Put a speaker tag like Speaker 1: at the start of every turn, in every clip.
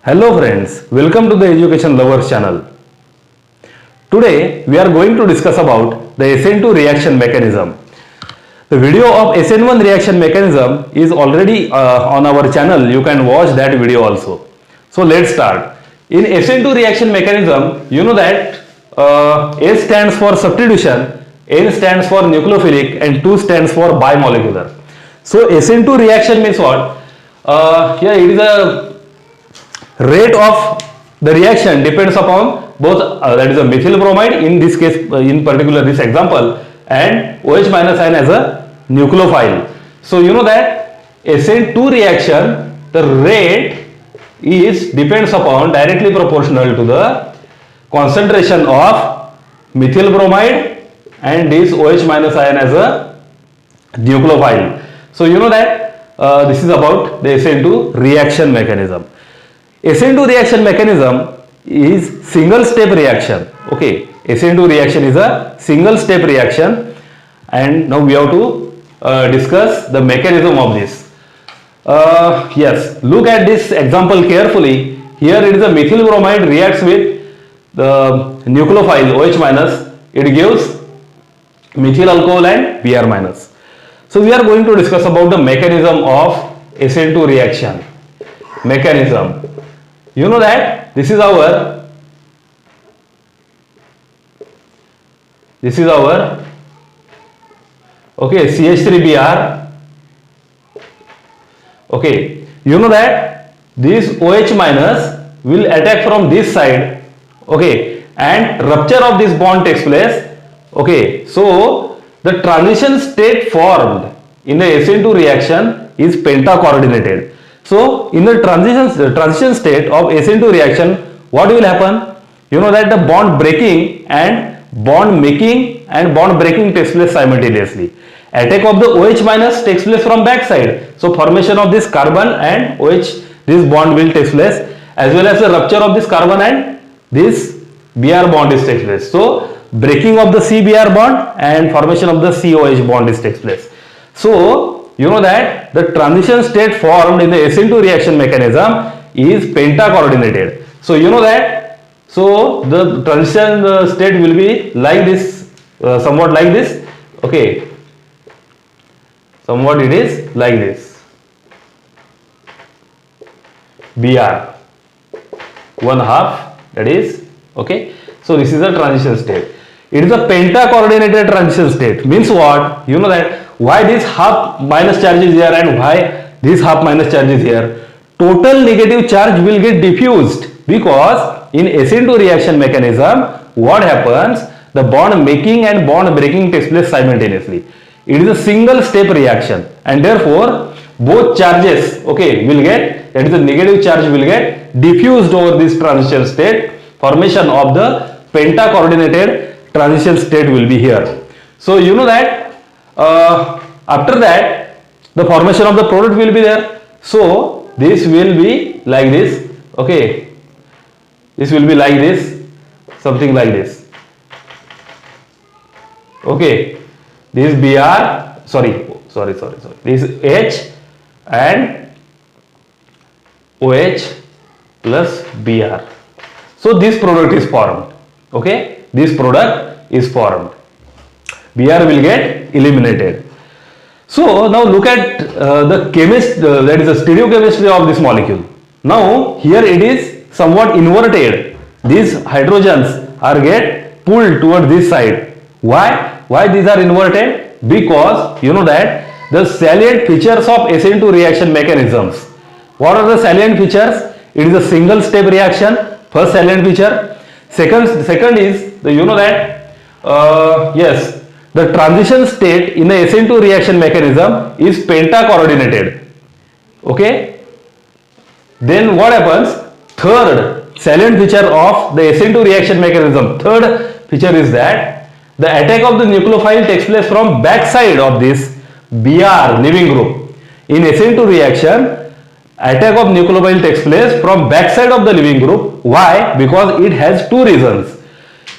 Speaker 1: Hello friends, welcome to the Education Lovers channel. Today we are going to discuss about the SN2 reaction mechanism. The video of SN1 reaction mechanism is already on our channel. You can watch that video also. So let's start. In SN2 reaction mechanism, you know that S stands for substitution, N stands for nucleophilic and 2 stands for bimolecular. So SN2 reaction means what? Here it is a rate of the reaction depends upon both that is a methyl bromide in this case, in particular this example, and OH minus ion as a nucleophile. So you know that SN2 reaction, the rate is depends upon directly proportional to the concentration of methyl bromide and this OH minus ion as a nucleophile. So you know that this is about the SN2 reaction mechanism. SN2 reaction mechanism is single step reaction. Okay, SN2 reaction is a single step reaction, and now we have to discuss the mechanism of this. Yes, look at this example carefully. Here it is a methyl bromide reacts with the nucleophile OH minus, it gives methyl alcohol and Br minus. So we are going to discuss about the mechanism of SN2 reaction. Mechanism. You know that this is our okay CH3Br. Okay, you know that this OH minus will attack from this side, okay, and rupture of this bond takes place. Okay, so the transition state formed in the SN2 reaction is pentacoordinated. So in the transition state of SN2 reaction, what will happen? You know that the bond breaking and bond making and bond breaking takes place simultaneously. Attack of the OH minus takes place from back side. So formation of this carbon and OH, this bond will take place, as well as the rupture of this carbon and this Br bond is takes place. So breaking of the C-Br bond and formation of the COH bond is takes place. So you know that the transition state formed in the SN2 reaction mechanism is pentacoordinated. So you know that, so the transition state will be like this, somewhat like this. Okay, somewhat it is like this. Br 1/2, that is okay. So this is a transition state. It is a pentacoordinated transition state. Means what? You know that why this half minus charge is here and why this half minus charge is here. Total negative charge will get diffused because in SN2 reaction mechanism, what happens? The bond making and bond breaking takes place simultaneously. It is a single step reaction, and therefore both charges, okay, will get, that is the negative charge will get diffused over this transition state. Formation of the pentacoordinated transition state will be here. So you know that after that the formation of the product will be there. So this will be like this. Okay, this will be like this, something like this. Okay, this Br, sorry, this H and OH plus Br. So this product is formed. Okay, this product is formed. Br will get eliminated. So now look at the that is the stereochemistry of this molecule. Now here it is somewhat inverted. These hydrogens are get pulled toward this side. Why these are inverted? Because you know that the salient features of SN2 reaction mechanisms. What are the salient features? It is a single step reaction. First salient feature. Second is the, you know that yes, the transition state in the SN2 reaction mechanism is pentacoordinated. Okay. Then what happens? Third salient feature of the SN2 reaction mechanism. Third feature is that the attack of the nucleophile takes place from back side of this Br leaving group. In SN2 reaction, attack of nucleophile takes place from back side of the leaving group. Why? Because it has two reasons.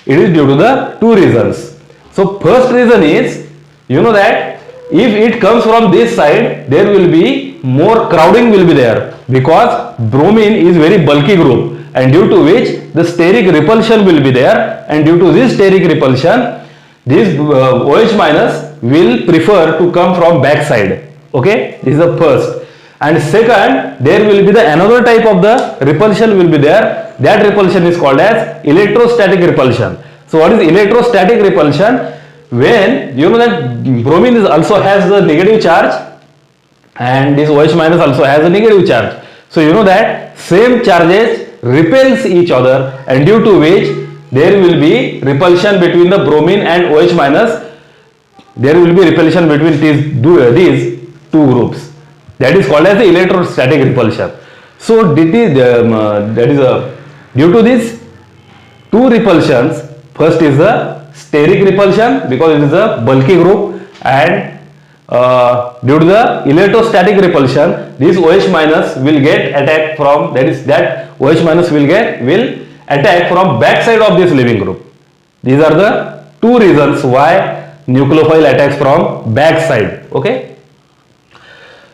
Speaker 1: It is due to the two reasons. So first reason is, you know that if it comes from this side, there will be more crowding will be there because bromine is very bulky group, and due to which the steric repulsion will be there, and due to this steric repulsion this OH minus will prefer to come from back side. Okay, this is the first. And second, there will be the another type of the repulsion will be there. That repulsion is called as electrostatic repulsion. So what is electrostatic repulsion? When you know that bromine is also has the negative charge and this OH minus also has a negative charge. So you know that same charges repels each other, and due to which there will be repulsion between the bromine and OH minus. There will be repulsion between these two groups. That is called as the electrostatic repulsion. So that is due to these two repulsions. First is the steric repulsion because it is a bulky group, and due to the electrostatic repulsion, this OH minus will get attacked from that OH minus will attack from backside of this leaving group. These are the two reasons why nucleophile attacks from backside. Okay.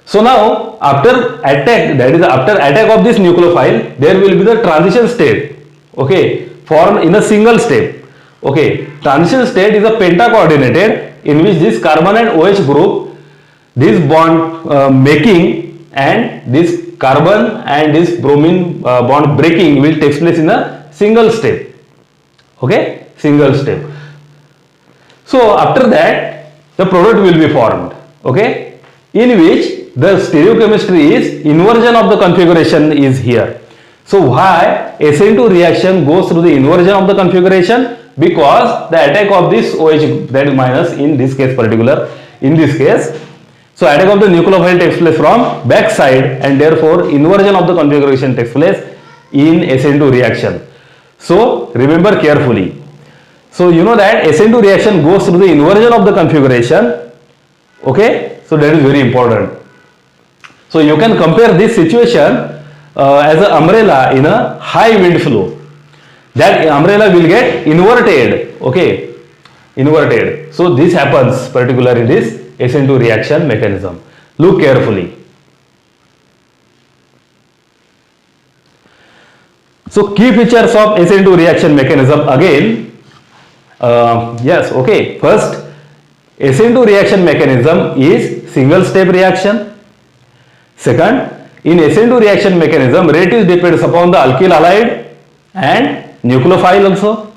Speaker 1: So now after attack, that is after attack of this nucleophile, there will be the transition state. Okay, formed in a single step. Okay, transition state is a pentacoordinated in which this carbon and OH group, this bond making and this carbon and this bromine bond breaking will take place in a single step. Okay, single step. So after that the product will be formed. Okay, in which the stereochemistry is inversion of the configuration is here. So why SN2 reaction goes through the inversion of the configuration? Because the attack of this OH, that is minus in this case particular, in this case, so attack of the nucleophile takes place from back side, and therefore inversion of the configuration takes place in SN2 reaction. So remember carefully. So you know that SN2 reaction goes through the inversion of the configuration. Okay, so that is very important. So you can compare this situation as an umbrella in a high wind flow. That umbrella will get inverted. Okay, inverted. So this happens particularly in this SN2 reaction mechanism. Look carefully. So key features of SN2 reaction mechanism again. Yes, okay. First, SN2 reaction mechanism is single step reaction. Second, in SN2 reaction mechanism, rate depends upon the alkyl halide and nucleophile also.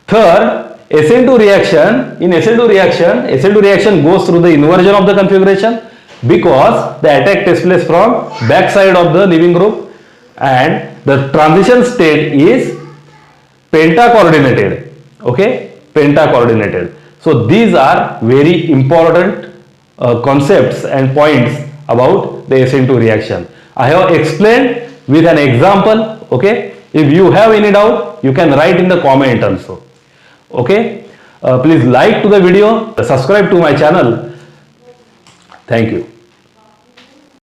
Speaker 1: Third, SN2 reaction goes through the inversion of the configuration because the attack takes place from back side of the leaving group, and the transition state is pentacoordinated. Okay, pentacoordinated. So these are very important concepts and points about the SN2 reaction. I have explained with an example. Okay, if you have any doubt, you can write in the comment also. Okay, please like to the video, subscribe to my channel. Thank you.